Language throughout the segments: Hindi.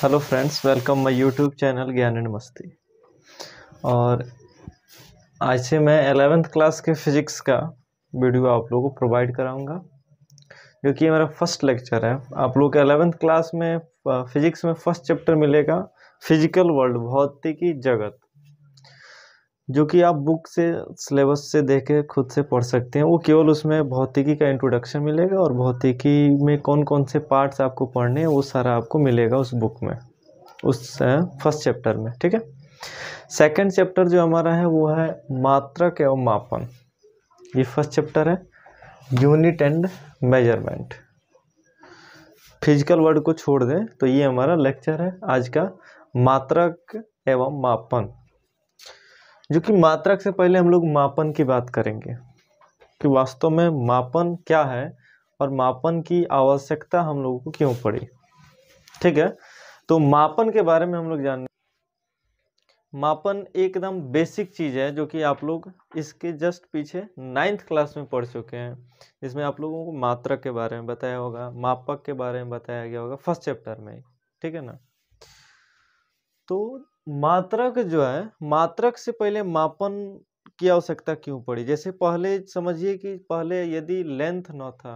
Hello friends, welcome my YouTube channel ज्ञान एंड मस्ती। और आज से मैं 11th क्लास के फिजिक्स का वीडियो आप लोगों को प्रोवाइड कराऊंगा, जो कि मेरा फर्स्ट लेक्चर है। आप लोग के 11th क्लास में फिजिक्स में फर्स्ट चैप्टर मिलेगा फिजिकल वर्ल्ड, भौतिकी जगत, जो कि आप बुक से सिलेबस से देख के खुद से पढ़ सकते हैं। वो केवल उसमें भौतिकी का इंट्रोडक्शन मिलेगा और भौतिकी में कौन कौन से पार्ट्स आपको पढ़ने हैं वो सारा आपको मिलेगा उस बुक में, उस फर्स्ट चैप्टर में। ठीक है। सेकंड चैप्टर जो हमारा है वो है मात्रक एवं मापन। ये फर्स्ट चैप्टर है, unit and measurement. Physical word को छोड़ दें तो ये हमारा लेक्चर है आज का, मात्रक एवं मापन। जो कि मात्रक से पहले हम लोग मापन की बात करेंगे कि वास्तव में मापन क्या है और मापन की आवश्यकता हम लोगों को क्यों पड़ी। ठीक है। तो मापन के बारे में हम लोग जान, मापन एकदम बेसिक चीज़ है जो कि आप लोग इसके जस्ट पीछे 9th क्लास में पढ़ चुके हैं। इसमें आप लोगों को मात्रक के बारे में बताया होगा, मापक के बारे में बताया गया होगा फर्स्ट चैप्टर में। ठीक है ना। तो मात्रक जो है, मात्रक से पहले मापन की आवश्यकता क्यों पड़ी। जैसे पहले समझिए कि पहले यदि लेंथ न था,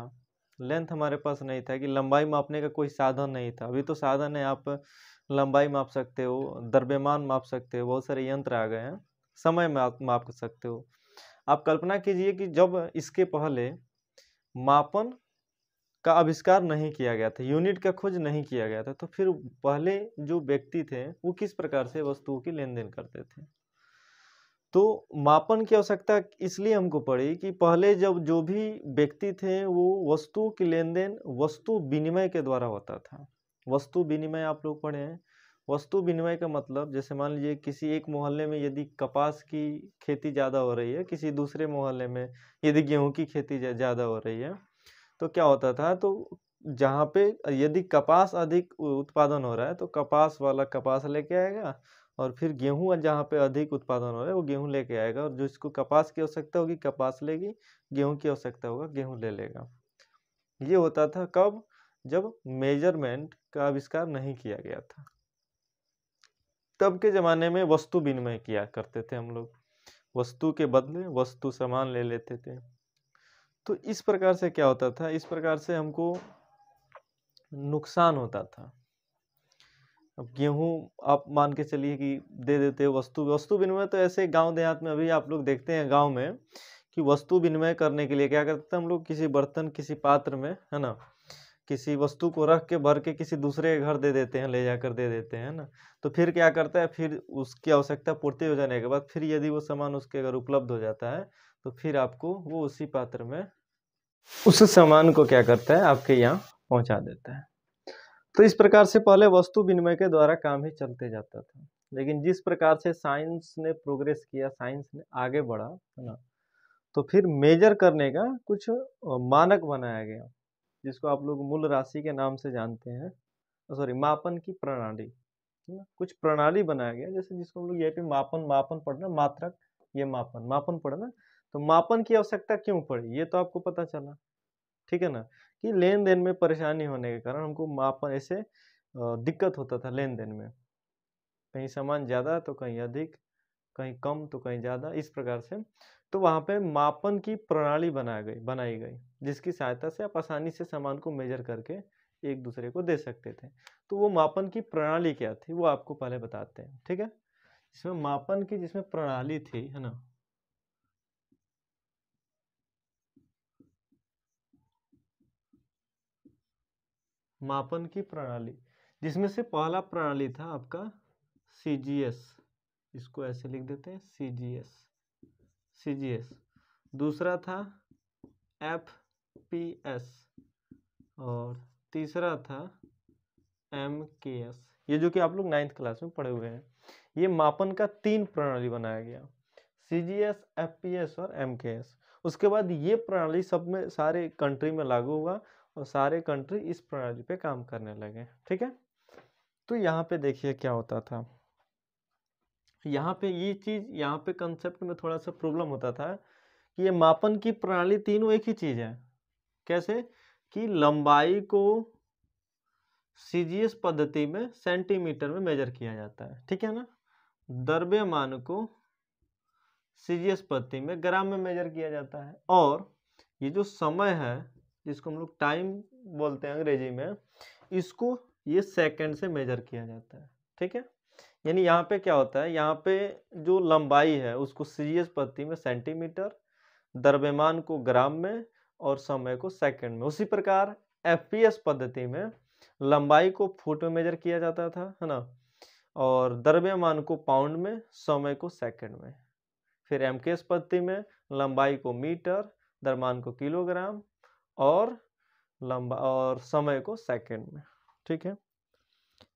लेंथ हमारे पास नहीं था, कि लंबाई मापने का कोई साधन नहीं था। अभी तो साधन है, आप लंबाई माप सकते हो, द्रव्यमान माप सकते हो, बहुत सारे यंत्र आ गए हैं, समय माप सकते हो। आप कल्पना कीजिए कि जब इसके पहले मापन का आविष्कार नहीं किया गया था, यूनिट का खोज नहीं किया गया था, तो फिर पहले जो व्यक्ति थे वो किस प्रकार से वस्तुओं की लेन देन करते थे। तो मापन की आवश्यकता इसलिए हमको पड़ी कि पहले जब जो भी व्यक्ति थे वो वस्तुओं की लेन देन वस्तु विनिमय के द्वारा होता था। वस्तु विनिमय आप लोग पढ़े हैं। वस्तु विनिमय का मतलब, जैसे मान लीजिए किसी एक मोहल्ले में यदि कपास की खेती ज़्यादा हो रही है, किसी दूसरे मोहल्ले में यदि गेहूं की खेती ज़्यादा हो रही है, तो क्या होता था, तो जहाँ पे यदि कपास अधिक उत्पादन हो रहा है तो कपास वाला कपास लेके आएगा, और फिर गेहूं जहाँ पे अधिक उत्पादन हो रहा है वो गेहूं लेके आएगा, और जिसको कपास की आवश्यकता होगी कपास लेगी, गेहूं की आवश्यकता होगा गेहूं ले लेगा। ये होता था कब, जब मेजरमेंट का आविष्कार नहीं किया गया था। तब के ज़माने में वस्तु विनिमय किया करते थे हम लोग, वस्तु के बदले वस्तु सामान ले लेते थे। तो इस प्रकार से क्या होता था, इस प्रकार से हमको नुकसान होता था। अब गेहूं आप मान के चलिए कि दे देते हो, वस्तु विनिमय तो ऐसे गांव देहात में अभी आप लोग देखते हैं गांव में कि वस्तु विनिमय करने के लिए क्या करते हैं हम लोग, किसी बर्तन किसी पात्र में, है ना, किसी वस्तु को रख के भर के किसी दूसरे के घर दे देते हैं, ले जाकर दे देते हैं ना। तो फिर क्या करता है, फिर उसकी आवश्यकता पूर्ति हो जाने के बाद फिर यदि वो सामान उसके अगर उपलब्ध हो जाता है तो फिर आपको वो उसी पात्र में उस सामान को क्या करता है, आपके यहाँ पहुंचा देता है। तो इस प्रकार से पहले वस्तु विनिमय के द्वारा काम ही चलते जाता था। लेकिन जिस प्रकार से साइंस ने प्रोग्रेस किया, साइंस ने आगे बढ़ा, है ना, तो फिर मेजर करने का कुछ मानक बनाया गया, जिसको आप लोग मूल राशि के नाम से जानते हैं, सॉरी मापन की प्रणाली, है ना। कुछ प्रणाली बनाया गया, जैसे जिसको हम लोग ये पे मापन मापन पढ़ना, मात्रक, ये मापन मापन पढ़ना। तो मापन की आवश्यकता क्यों पड़ी ये तो आपको पता चला। ठीक है ना, कि लेन देन में परेशानी होने के कारण हमको मापन ऐसे दिक्कत होता था लेन देन में, कहीं सामान ज़्यादा तो कहीं अधिक, कहीं कम तो कहीं ज़्यादा, इस प्रकार से। तो वहाँ पे मापन की प्रणाली बनाई गई जिसकी सहायता से आप आसानी से सामान को मेजर करके एक दूसरे को दे सकते थे। तो वो मापन की प्रणाली क्या थी वो आपको पहले बताते हैं। ठीक है। इसमें मापन की जिसमें प्रणाली थी, है ना, मापन की प्रणाली, जिसमें से पहला प्रणाली था आपका CGS, इसको ऐसे लिख देते हैं CGS। दूसरा था FPS और तीसरा था MKS। ये जो कि आप लोग 9th क्लास में पढ़े हुए हैं। ये मापन का 3 प्रणाली बनाया गया, CGS, FPS और MKS। उसके बाद ये प्रणाली सब में सारे कंट्री में लागू हुआ और सारे कंट्री इस प्रणाली पे काम करने लगे। ठीक है। तो यहाँ पे देखिए क्या होता था, यहाँ पे ये चीज़, यहाँ पे कंसेप्ट में थोड़ा सा प्रॉब्लम होता था कि ये मापन की प्रणाली तीनों एक ही चीज़ है। कैसे कि लंबाई को सीजीएस पद्धति में सेंटीमीटर में मेजर किया जाता है, ठीक है ना। द्रव्यमान को सीजीएस पद्धति में ग्राम में मेजर किया जाता है। और ये जो समय है जिसको हम लोग टाइम बोलते हैं अंग्रेजी में, इसको ये सेकंड से मेजर किया जाता है, ठीक है। यानी यहाँ पे क्या होता है, यहाँ पे जो लंबाई है उसको सीजीएस पद्धति में सेंटीमीटर, द्रव्यमान को ग्राम में और समय को सेकंड में। उसी प्रकार एफपीएस पद्धति में लंबाई को फुट में मेजर किया जाता था, है ना, और द्रव्यमान को पाउंड में, समय को सेकंड में। फिर एमकेएस पद्धति में लंबाई को मीटर, द्रव्यमान को किलोग्राम और समय को सेकंड में, ठीक है।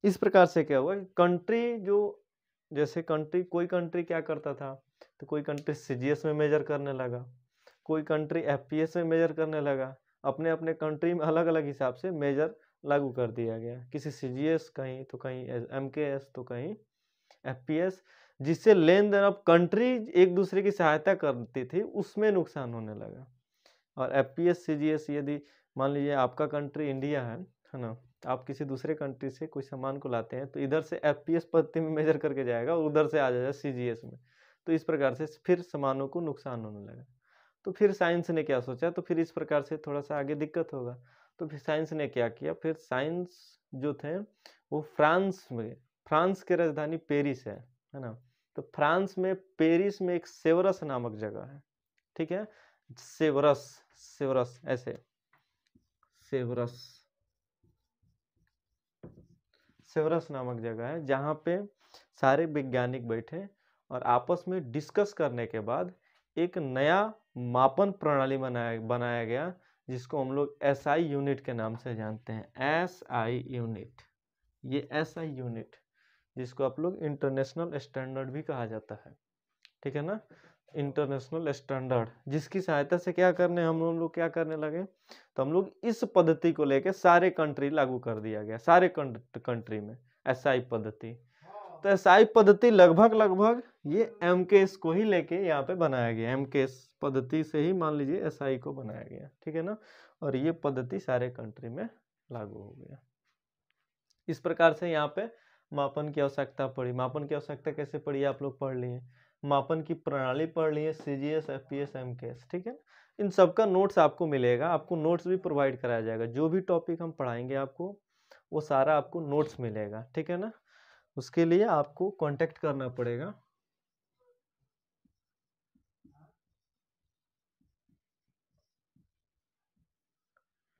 इस प्रकार से क्या हुआ कि कंट्री जो, जैसे कोई कंट्री क्या करता था, तो कोई कंट्री सीजीएस में मेजर करने लगा, कोई कंट्री एफपीएस में मेजर करने लगा। अपने अपने कंट्री में अलग अलग हिसाब से मेजर लागू कर दिया गया, किसी सीजीएस कहीं तो कहीं एमकेएस तो कहीं एफपीएस, जिससे लेन देन अब कंट्री एक दूसरे की सहायता करती थी उसमें नुकसान होने लगा। और एफपीएस सीजीएस, यदि मान लीजिए आपका कंट्री इंडिया है ना, आप किसी दूसरे कंट्री से कोई सामान को लाते हैं तो इधर से एफपीएस पद्धति में मेजर करके जाएगा और उधर से आ जाएगा सीजीएस में, तो इस प्रकार से फिर सामानों को नुकसान होने लगा। तो फिर साइंस ने क्या सोचा, तो फिर इस प्रकार से थोड़ा सा आगे दिक्कत होगा, तो फिर साइंस ने क्या किया, फिर साइंस जो थे वो फ्रांस के राजधानी पेरिस है ना, तो फ्रांस में पेरिस में एक सेवरस नामक जगह है, ठीक है। सेवरस ऐसे सेवरस नामक जगह है, जहाँ पे सारे वैज्ञानिक बैठे और आपस में डिस्कस करने के बाद एक नया मापन प्रणाली बनाया गया, जिसको हम लोग एसआई यूनिट के नाम से जानते हैं। एसआई यूनिट, ये एसआई यूनिट जिसको आप लोग इंटरनेशनल स्टैंडर्ड भी कहा जाता है, ठीक है ना, इंटरनेशनल स्टैंडर्ड, जिसकी सहायता से हम लोग क्या करने लगे, तो हम लोग इस पद्धति को लेके सारे कंट्री लागू कर दिया गया, सारे कंट्री में एसआई पद्धति। तो एसआई पद्धति लगभग ये एमकेएस को ही लेके यहाँ पे बनाया गया, एमकेएस पद्धति से ही मान लीजिए एसआई को बनाया गया, ठीक है ना, और ये पद्धति सारे कंट्री में लागू हो गया। इस प्रकार से यहाँ पे मापन की आवश्यकता पड़ी। मापन की आवश्यकता कैसे पड़ी आप लोग पढ़ लिए, मापन की प्रणाली पढ़ लिए, सीजीएस, एफपीएस, एमकेएस, ठीक है। इन सबका नोट्स आपको मिलेगा, आपको नोट्स भी प्रोवाइड कराया जाएगा, जो भी टॉपिक हम पढ़ाएंगे आपको वो सारा आपको नोट्स मिलेगा, ठीक है ना। उसके लिए आपको कांटेक्ट करना पड़ेगा।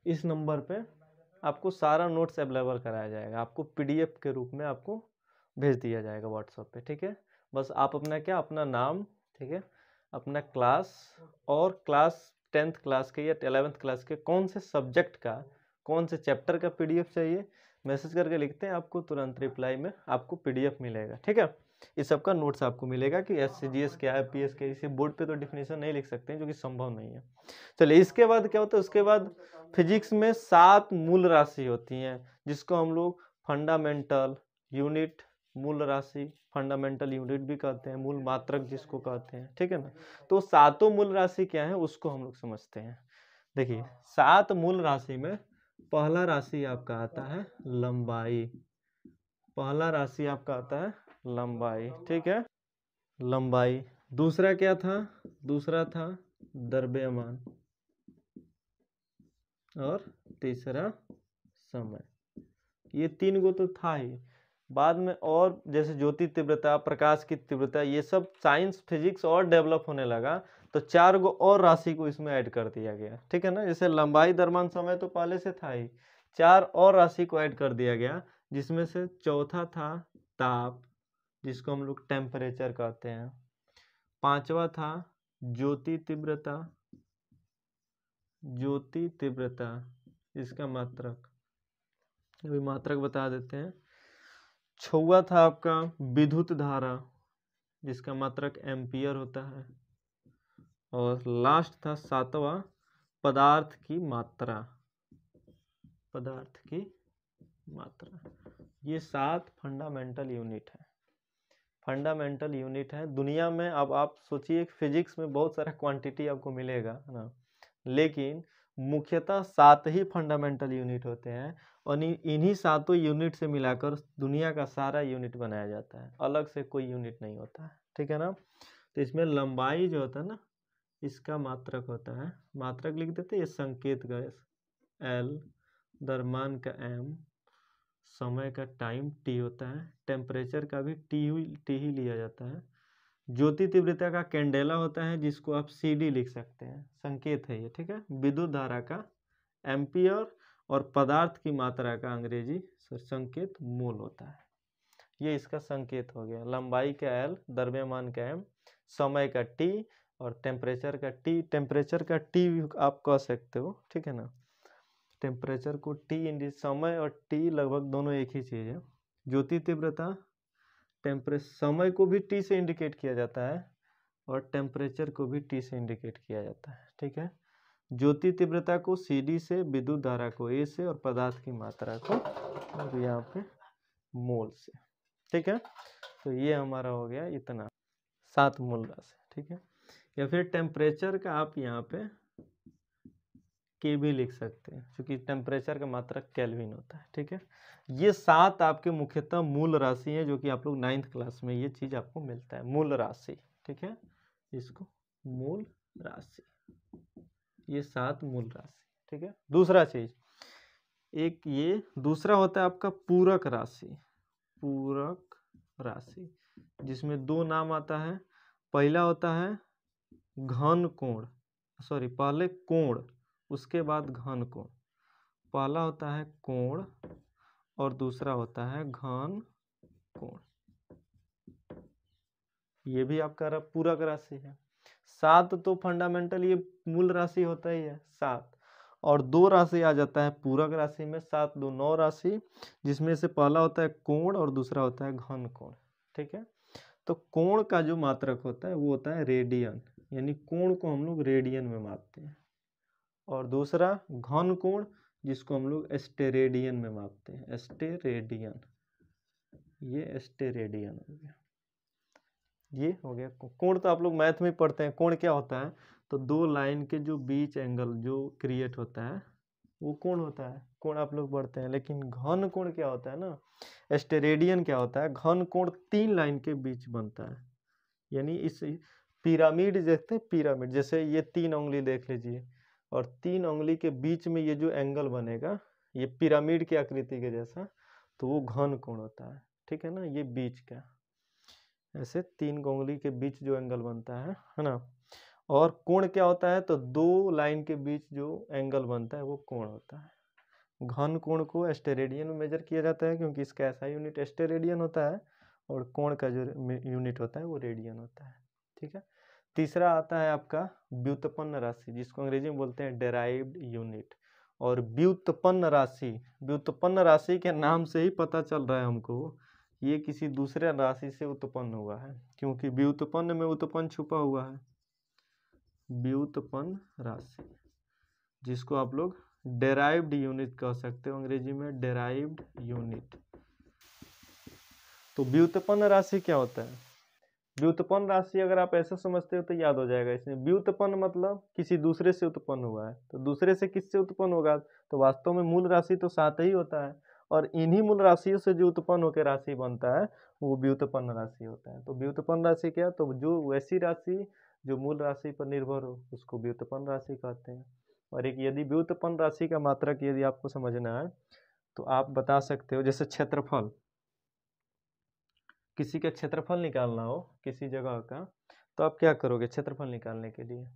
इस नंबर पे आपको सारा नोट्स अवेलेबल कराया जाएगा, आपको पीडीएफ के रूप में आपको भेज दिया जाएगा व्हाट्सएप पे, ठीक है। बस आप अपना नाम, ठीक है, अपना क्लास और क्लास 10th क्लास के या 11th क्लास के कौन से सब्जेक्ट का, कौन से चैप्टर का पीडीएफ चाहिए, मैसेज करके लिखते हैं, आपको तुरंत रिप्लाई में आपको पीडीएफ मिलेगा, ठीक है। इस सब का नोट्स आपको मिलेगा कि एससीजीएस क्या है, पीएस क्या है। इसे बोर्ड पे तो डिफिनेशन नहीं लिख सकते हैं, जो कि संभव नहीं है। चलिए, इसके बाद क्या होता है, उसके बाद फिजिक्स में 7 मूल राशि होती हैं, जिसको हम लोग फंडामेंटल यूनिट, मूल राशि, फंडामेंटल यूनिट भी कहते हैं, मूल मात्रक जिसको कहते हैं, ठीक है ना। तो 7 मूल राशि क्या है उसको हम लोग समझते हैं। देखिए, 7 मूल राशि में पहला राशि आपका आता है लंबाई, पहला राशि आपका आता है लंबाई, ठीक है, लंबाई। दूसरा क्या था, दूसरा था द्रव्यमान, और तीसरा समय। ये 3 गो तो था ही, बाद में और जैसे ज्योति तीव्रता, प्रकाश की तीव्रता, ये सब साइंस फिजिक्स और डेवलप होने लगा, तो 4 गो और राशि को इसमें ऐड कर दिया गया, ठीक है ना। जैसे लंबाई, द्रव्यमान, समय तो पहले से था ही, 4 और राशि को ऐड कर दिया गया, जिसमें से चौथा था ताप, जिसको हम लोग टेम्परेचर कहते हैं। 5वां था ज्योति तीव्रता, ज्योति तीव्रता, इसका मात्रक, अभी मात्रक बता देते हैं। 6वां था आपका विद्युत धारा, जिसका मात्रक एम्पियर होता है। और लास्ट था 7वां पदार्थ की मात्रा, पदार्थ की मात्रा। ये 7 फंडामेंटल यूनिट है, फंडामेंटल यूनिट है दुनिया में। अब आप सोचिए, फिजिक्स में बहुत सारा क्वांटिटी आपको मिलेगा, है ना, लेकिन मुख्यतः 7 ही फंडामेंटल यूनिट होते हैं और इन्हीं 7 यूनिट से मिलाकर दुनिया का सारा यूनिट बनाया जाता है, अलग से कोई यूनिट नहीं होता है, ठीक है ना। तो इसमें लंबाई जो होता है ना, इसका मात्रक होता है, मात्रक लिख देते हैं, ये संकेत का L, द्रव्यमान का M, समय का टाइम T होता है, टेम्परेचर का भी T ही लिया जाता है, ज्योति तीव्रता का कैंडेला होता है जिसको आप CD लिख सकते हैं, संकेत है ये, ठीक है। विद्युत धारा का एम्पियर और पदार्थ की मात्रा का अंग्रेजी संकेत मोल होता है। ये इसका संकेत हो गया, लंबाई का L, द्रव्यमान का M, समय का T और टेम्परेचर का T। टेम्परेचर का T आप कह सकते हो, ठीक है ना। टेम्परेचर को T समय और T लगभग दोनों एक ही चीज़ है। ज्योति तीव्रता समय को भी T से इंडिकेट किया जाता है और टेम्परेचर को भी T से इंडिकेट किया जाता है, ठीक है। ज्योति तीव्रता को CD से, विद्युत धारा को A से और पदार्थ की मात्रा को यहाँ पे मोल से, ठीक है। तो ये हमारा हो गया इतना 7 मोल राशि, ठीक है। या फिर टेम्परेचर का आप यहाँ पे K भी लिख सकते हैं क्योंकि टेम्परेचर का मात्रक केल्विन होता है, ठीक है। ये 7 आपके मुख्यतः मूल राशि है जो कि आप लोग 9th क्लास में ये चीज आपको मिलता है, मूल राशि, ठीक है। इसको मूल राशि, ये 7 मूल राशि, ठीक है। दूसरा चीज, एक ये दूसरा होता है आपका पूरक राशि, पूरक राशि जिसमें 2 नाम आता है। पहला होता है घन कोण, सॉरी पहले कोण उसके बाद घन कोण। पहला होता है कोण और दूसरा होता है घन कोण। ये भी आपका पूरक राशि है। 7 तो फंडामेंटल ये मूल राशि होता ही है 7, और 2 राशि आ जाता है पूरक राशि में, 7 2 9 राशि, जिसमें से पहला होता है कोण और दूसरा होता है घन कोण, ठीक है। तो कोण का जो मात्रक होता है वो होता है रेडियन, यानी कोण को हम लोग रेडियन में मापते हैं, और दूसरा घन कोण जिसको हम लोग स्टेरेडियन में मापते हैं, स्टेरेडियन, ये स्टेरेडियन हो गया। ये हो गया कोण। तो आप लोग मैथ में पढ़ते हैं कोण क्या होता है, तो 2 लाइन के जो बीच एंगल जो क्रिएट होता है वो कोण होता है, कोण आप लोग पढ़ते हैं। लेकिन घन कोण क्या होता है ना, स्टेरेडियन क्या होता है, घन कोण 3 लाइन के बीच बनता है, यानी इस पिरामिड देखते हैं, पिरामिड जैसे ये 3 उंगली देख लीजिए और 3 उंगली के बीच में ये जो एंगल बनेगा ये पिरामिड की आकृति के जैसा, तो वो घन कोण होता है, ठीक है ना। ये बीच का ऐसे 3 उंगली के बीच जो एंगल बनता है ना। और कोण क्या होता है, तो 2 लाइन के बीच जो एंगल बनता है वो कोण होता है। घन कोण को स्टेरेडियन में मेजर किया जाता है क्योंकि इसका ऐसा यूनिट स्टेरेडियन होता है, और कोण का जो यूनिट होता है वो रेडियन होता है, ठीक है। तीसरा आता है आपका व्युत्पन्न राशि, जिसको अंग्रेजी में बोलते हैं डेराइव्ड यूनिट। और व्युत्पन्न राशि, व्युत्पन्न राशि के नाम से ही पता चल रहा है हमको ये किसी दूसरे राशि से उत्पन्न हुआ है, क्योंकि व्युत्पन्न में उत्पन्न छुपा हुआ है। व्युत्पन्न राशि जिसको आप लोग डेराइव्ड यूनिट कह सकते हो, अंग्रेजी में डेराइव्ड यूनिट। तो व्युत्पन्न राशि क्या होता है, व्युत्पन्न राशि अगर आप ऐसा समझते हो तो याद हो जाएगा। इसमें व्युत्पन्न मतलब किसी दूसरे से उत्पन्न हुआ है, तो दूसरे से किससे उत्पन्न होगा, तो वास्तव में मूल राशि तो 7 ही होता है, और इन्हीं मूल राशियों से जो उत्पन्न होकर राशि बनता है वो व्युत्पन्न राशि होता है। तो व्युत्पन्न राशि क्या, तो जो वैसी राशि जो मूल राशि पर निर्भर हो उसको व्युत्पन्न राशि कहते हैं। और एक यदि व्युत्पन्न राशि का मात्रक यदि आपको समझना है तो आप बता सकते हो, जैसे क्षेत्रफल, किसी का क्षेत्रफल निकालना हो किसी जगह का, तो आप क्या करोगे क्षेत्रफल निकालने के लिए,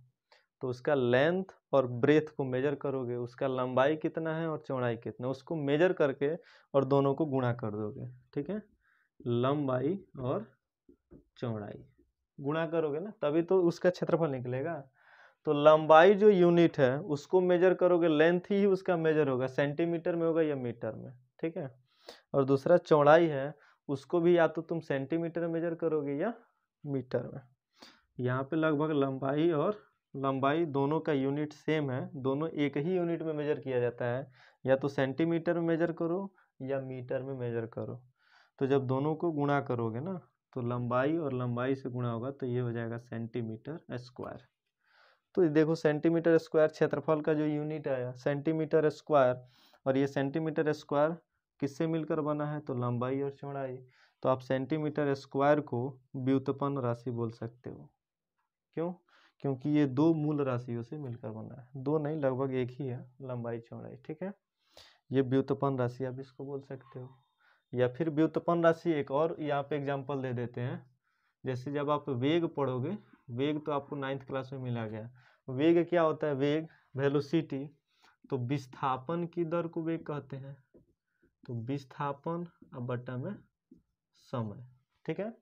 तो उसका लेंथ और ब्रेथ को मेजर करोगे, उसका लंबाई कितना है और चौड़ाई कितना, उसको मेजर करके और दोनों को गुणा कर दोगे, ठीक है। लंबाई और चौड़ाई गुणा करोगे ना तभी तो उसका क्षेत्रफल निकलेगा। तो लंबाई जो यूनिट है उसको मेजर करोगे, लेंथ ही उसका मेजर होगा, सेंटीमीटर में होगा या मीटर में, ठीक है। और दूसरा चौड़ाई है, उसको भी या तो तुम सेंटीमीटर में मेजर करोगे या मीटर में। यहाँ पे लगभग लंबाई दोनों का यूनिट सेम है, दोनों एक ही यूनिट में मेजर किया जाता है, या तो सेंटीमीटर में मेजर करो या मीटर में मेजर करो। तो जब दोनों को गुणा करोगे ना तो लंबाई और लंबाई से गुणा होगा तो ये हो जाएगा सेंटीमीटर स्क्वायर। तो ये देखो सेंटीमीटर स्क्वायर क्षेत्रफल का जो यूनिट आया सेंटीमीटर स्क्वायर, और ये सेंटीमीटर स्क्वायर किससे मिलकर बना है, तो लंबाई और चौड़ाई। तो आप सेंटीमीटर स्क्वायर को व्युत्पन्न राशि बोल सकते हो। क्यों? क्योंकि ये दो मूल राशियों से मिलकर बना है, दो नहीं लगभग एक ही है लंबाई चौड़ाई, ठीक है। ये व्युत्पन्न राशि आप इसको बोल सकते हो। या फिर व्युत्पन्न राशि एक और यहाँ पे एग्जांपल दे देते हैं। जैसे जब आप वेग पढ़ोगे, वेग तो आपको 9th क्लास में मिला गया। वेग क्या होता है, वेग वेलोसिटी, तो विस्थापन की दर को वेग कहते हैं। तो विस्थापन अब बटा में समय, ठीक है।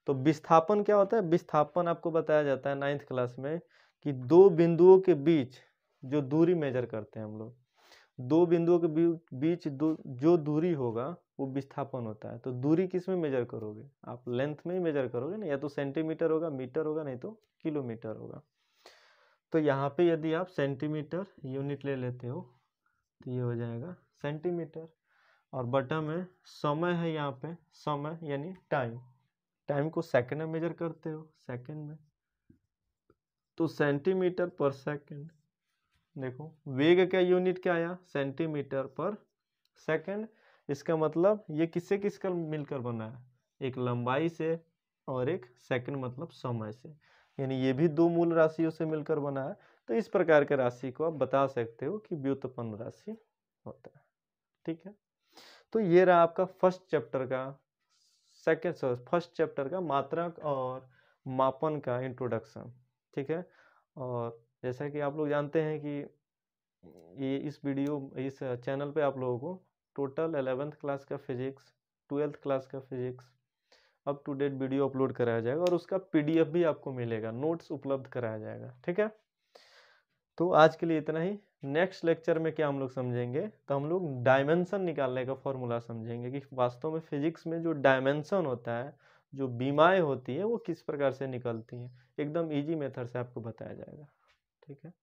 तो विस्थापन क्या होता है, विस्थापन आपको बताया जाता है 9th क्लास में कि दो बिंदुओं के बीच जो दूरी मेजर करते हैं हम लोग, दो बिंदुओं के बीच जो दूरी होगा वो विस्थापन होता है। तो दूरी किस में मेजर करोगे, आप लेंथ में ही मेजर करोगे ना, या तो सेंटीमीटर होगा, मीटर होगा, नहीं तो किलोमीटर होगा। तो यहाँ पे यदि आप सेंटीमीटर यूनिट ले लेते हो तो ये हो जाएगा सेंटीमीटर, और बटा में समय है, यहाँ पे समय यानी टाइम, टाइम को सेकंड में मेजर करते हो, सेकंड में, तो सेंटीमीटर पर सेकंड। देखो वेग का यूनिट क्या आया, सेंटीमीटर पर सेकंड। इसका मतलब ये किससे किसका मिलकर बना है, एक लंबाई से और एक सेकंड मतलब समय से, यानी ये भी दो मूल राशियों से मिलकर बना है। तो इस प्रकार के राशि को आप बता सकते हो कि व्युत्पन्न राशि होता है, ठीक है। तो ये रहा आपका फर्स्ट चैप्टर का मात्रक और मापन का इंट्रोडक्शन, ठीक है। और जैसा कि आप लोग जानते हैं कि ये इस चैनल पे आप लोगों को टोटल 11th क्लास का फिजिक्स, 12th क्लास का physics up to date video upload कराया जाएगा, और उसका PDF भी आपको मिलेगा, नोट्स उपलब्ध कराया जाएगा, ठीक है। तो आज के लिए इतना ही। नेक्स्ट लेक्चर में क्या हम लोग समझेंगे, तो हम लोग डायमेंशन निकालने का फॉर्मूला समझेंगे कि वास्तव में फिजिक्स में जो डायमेंशन होता है, जो बीमाएँ होती हैं, वो किस प्रकार से निकलती हैं। एकदम इजी मेथड से आपको बताया जाएगा, ठीक है।